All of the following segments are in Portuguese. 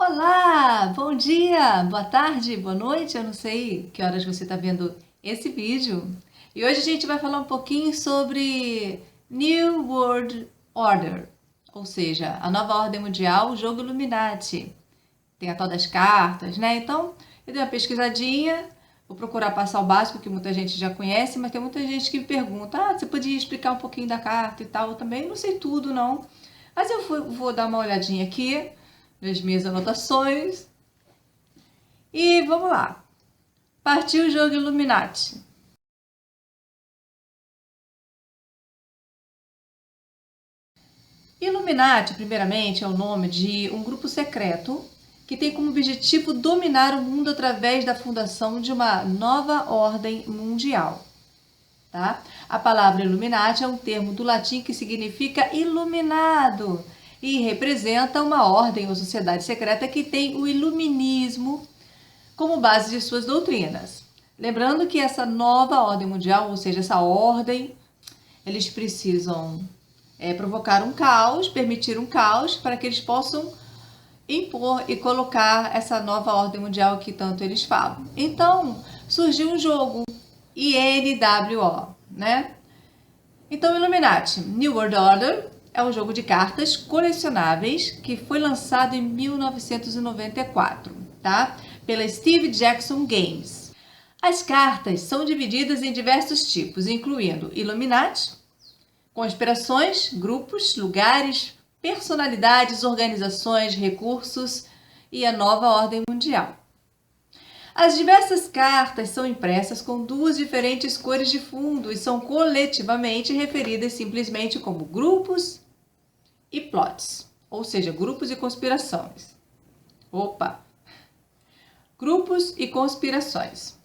Olá, bom dia, boa tarde, boa noite, eu não sei que horas você está vendo esse vídeo. E hoje a gente vai falar um pouquinho sobre New World Order, ou seja, a nova ordem mundial, o jogo Illuminati. Tem a tal das cartas, né? Então, eu dei uma pesquisadinha, vou procurar passar o básico que muita gente já conhece, mas tem muita gente que me pergunta, você podia explicar um pouquinho da carta e tal? Eu também não sei tudo, não. Mas vou dar uma olhadinha aqui nas minhas anotações. E vamos lá. Partiu o jogo Illuminati. Illuminati, primeiramente, é o nome de um grupo secreto que tem como objetivo dominar o mundo através da fundação de uma nova ordem mundial. Tá? A palavra Illuminati é um termo do latim que significa iluminado e representa uma ordem ou sociedade secreta que tem o iluminismo como base de suas doutrinas. Lembrando que essa nova ordem mundial, ou seja, essa ordem, eles precisam provocar um caos, permitir um caos, para que eles possam impor e colocar essa nova ordem mundial que tanto eles falam. Então, surgiu um jogo, INWO, né? Então, Illuminati, New World Order, é um jogo de cartas colecionáveis que foi lançado em 1994, tá? Pela Steve Jackson Games. As cartas são divididas em diversos tipos, incluindo Illuminati, conspirações, grupos, lugares, personalidades, organizações, recursos e a nova ordem mundial. As diversas cartas são impressas com duas diferentes cores de fundo e são coletivamente referidas simplesmente como grupos e plots, ou seja, grupos e conspirações. Opa! Grupos e conspirações.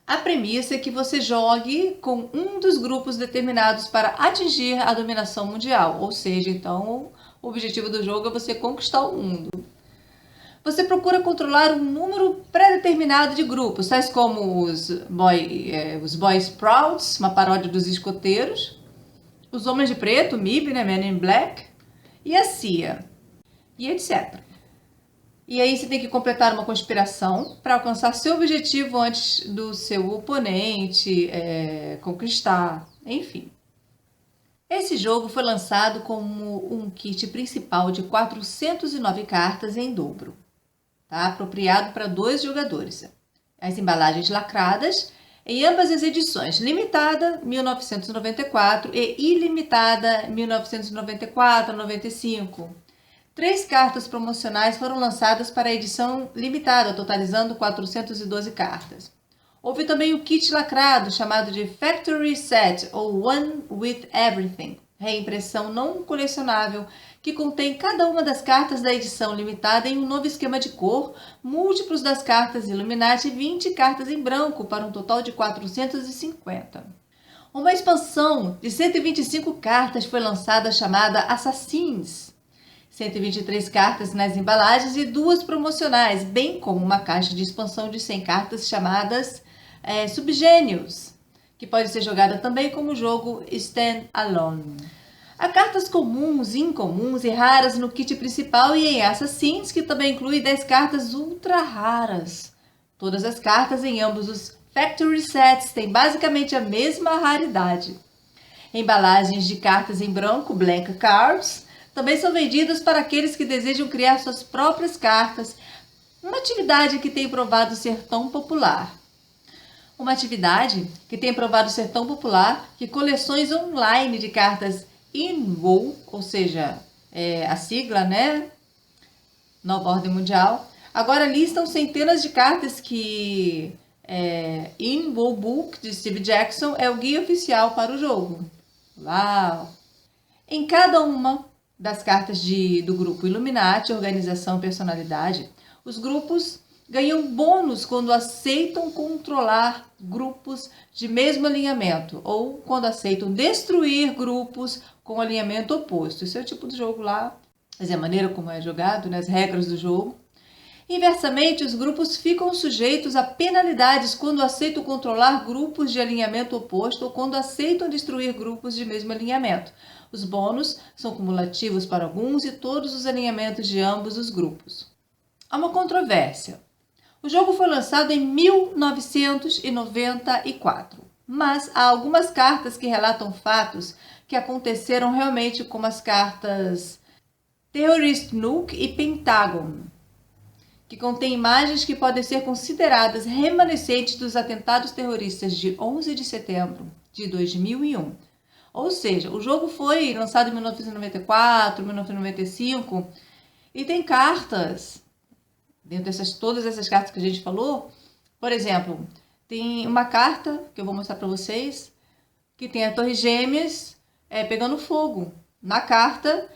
A premissa é que você jogue com um dos grupos determinados para atingir a dominação mundial, ou seja, então o objetivo do jogo é você conquistar o mundo. Você procura controlar um número pré-determinado de grupos, tais como os Boy Scouts, uma paródia dos escoteiros, os Homens de Preto, MIB, né, Men in Black, e a CIA, e etc. E aí você tem que completar uma conspiração para alcançar seu objetivo antes do seu oponente conquistar, enfim. Esse jogo foi lançado como um kit principal de 409 cartas em dobro, tá? Apropriado para 2 jogadores. As embalagens lacradas em ambas as edições, limitada 1994 e ilimitada 1994-95. 3 cartas promocionais foram lançadas para a edição limitada, totalizando 412 cartas. Houve também o kit lacrado, chamado de Factory Set, ou One with Everything, reimpressão não colecionável, que contém cada uma das cartas da edição limitada em um novo esquema de cor, múltiplos das cartas Illuminati e 20 cartas em branco, para um total de 450. Uma expansão de 125 cartas foi lançada chamada Assassins, 123 cartas nas embalagens e 2 promocionais, bem como uma caixa de expansão de 100 cartas chamadas Subgênios, que pode ser jogada também como jogo Stand Alone. Há cartas comuns, incomuns e raras no kit principal e em Assassins, que também inclui 10 cartas ultra raras. Todas as cartas em ambos os Factory Sets têm basicamente a mesma raridade. Embalagens de cartas em branco, Blank Cards, também são vendidas para aqueles que desejam criar suas próprias cartas, uma atividade que tem provado ser tão popular. Que coleções online de cartas INWO, ou seja, a sigla, né? Nova Ordem Mundial, agora listam centenas de cartas que INWO Book, de Steve Jackson, é o guia oficial para o jogo. Uau! Em cada uma das cartas do grupo Illuminati, Organização Personalidade, os grupos ganham bônus quando aceitam controlar grupos de mesmo alinhamento ou quando aceitam destruir grupos com alinhamento oposto. Esse é o tipo de jogo lá, mas é a maneira como é jogado, né, as regras do jogo. Inversamente, os grupos ficam sujeitos a penalidades quando aceitam controlar grupos de alinhamento oposto ou quando aceitam destruir grupos de mesmo alinhamento. Os bônus são cumulativos para alguns e todos os alinhamentos de ambos os grupos. Há uma controvérsia. O jogo foi lançado em 1994, mas há algumas cartas que relatam fatos que aconteceram realmente, como as cartas Terrorist Nuke e Pentagon, que contém imagens que podem ser consideradas remanescentes dos atentados terroristas de 11 de setembro de 2001. Ou seja, o jogo foi lançado em 1994, 1995 e tem cartas, dentro todas essas cartas que a gente falou. Por exemplo, tem uma carta que eu vou mostrar para vocês que tem a Torre Gêmeas pegando fogo na carta.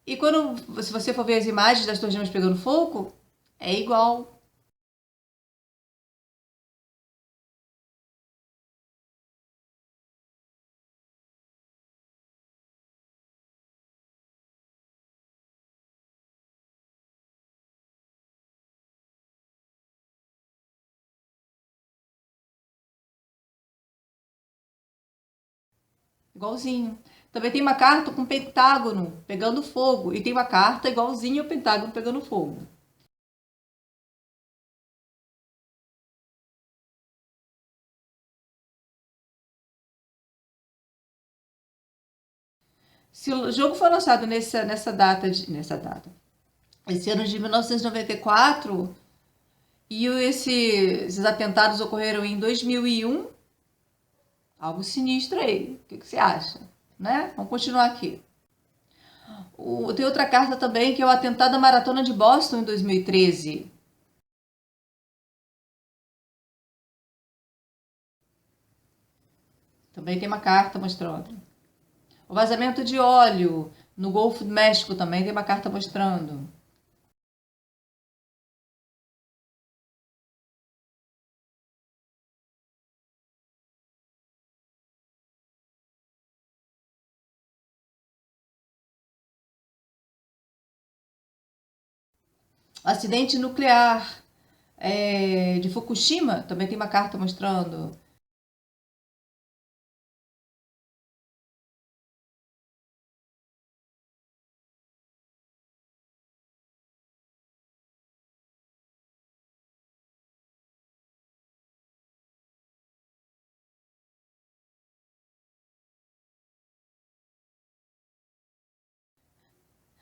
E quando, se você for ver as imagens das Torres Gêmeas pegando fogo, é igual. Igualzinho. Também tem uma carta com pentágono pegando fogo. E tem uma carta igualzinha ao pentágono pegando fogo. Se o jogo foi lançado nessa data, esse ano de 1994, e esses atentados ocorreram em 2001, algo sinistro aí. O que você acha? Né? Vamos continuar aqui. Tem outra carta também, que é o atentado à Maratona de Boston em 2013. Também tem uma carta mostrando. O vazamento de óleo no Golfo do México também tem uma carta mostrando. Acidente nuclear de Fukushima também tem uma carta mostrando.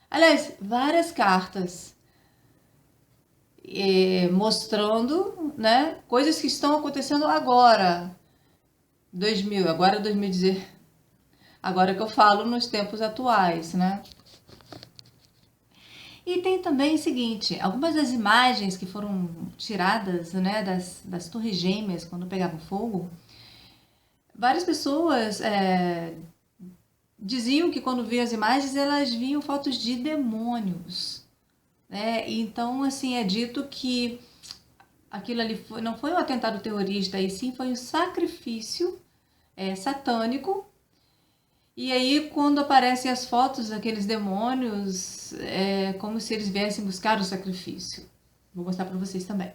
Aliás, várias cartas mostrando, né, coisas que estão acontecendo agora. 2000, agora 2010. Agora que eu falo nos tempos atuais, né? E tem também o seguinte, algumas das imagens que foram tiradas, né, das Torres Gêmeas quando pegavam fogo, várias pessoas diziam que quando viam as imagens elas viam fotos de demônios, né? Então, assim, é dito que aquilo ali não foi um atentado terrorista, e sim foi um sacrifício satânico. E aí, quando aparecem as fotos daqueles demônios, é como se eles viessem buscar o sacrifício. Vou mostrar para vocês também.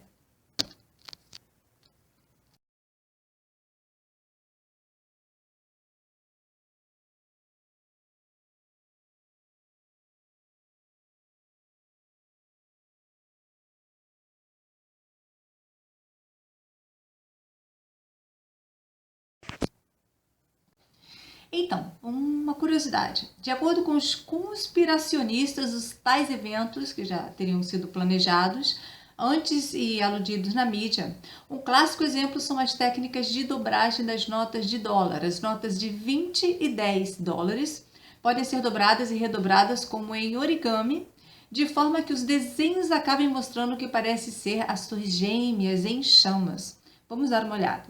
Então, uma curiosidade. De acordo com os conspiracionistas, os tais eventos, que já teriam sido planejados antes e aludidos na mídia, um clássico exemplo são as técnicas de dobragem das notas de dólar. As notas de 20 e 10 dólares podem ser dobradas e redobradas como em origami, de forma que os desenhos acabem mostrando o que parece ser as torres gêmeas em chamas. Vamos dar uma olhada.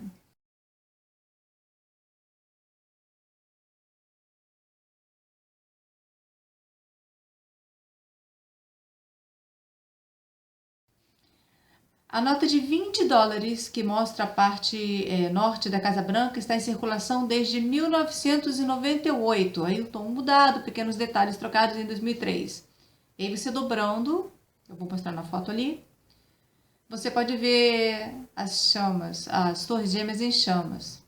A nota de 20 dólares, que mostra a parte norte da Casa Branca, está em circulação desde 1998. Aí o tom mudado, pequenos detalhes trocados em 2003. E aí você dobrando, eu vou mostrar na foto ali, você pode ver as chamas, as torres gêmeas em chamas.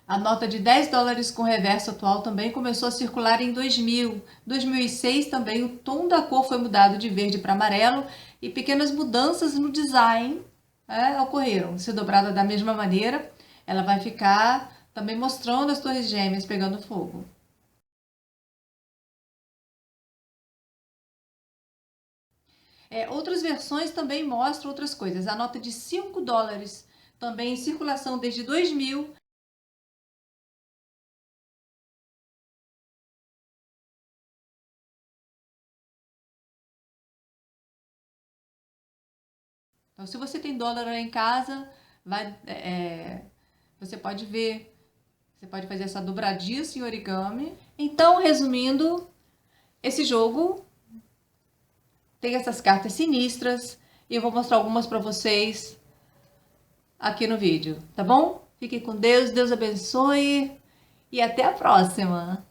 A nota de 10 dólares com reverso atual também começou a circular em 2000. 2006 também o tom da cor foi mudado de verde para amarelo e pequenas mudanças no design ocorreram. Se dobrada da mesma maneira, ela vai ficar também mostrando as torres gêmeas pegando fogo. Outras versões também mostram outras coisas. A nota de 5 dólares, também em circulação desde 2000. Então, se você tem dólar aí em casa, você pode ver, você pode fazer essa dobradiça em origami. Então, resumindo, esse jogo tem essas cartas sinistras e eu vou mostrar algumas para vocês aqui no vídeo, tá bom? Fiquem com Deus, Deus abençoe e até a próxima!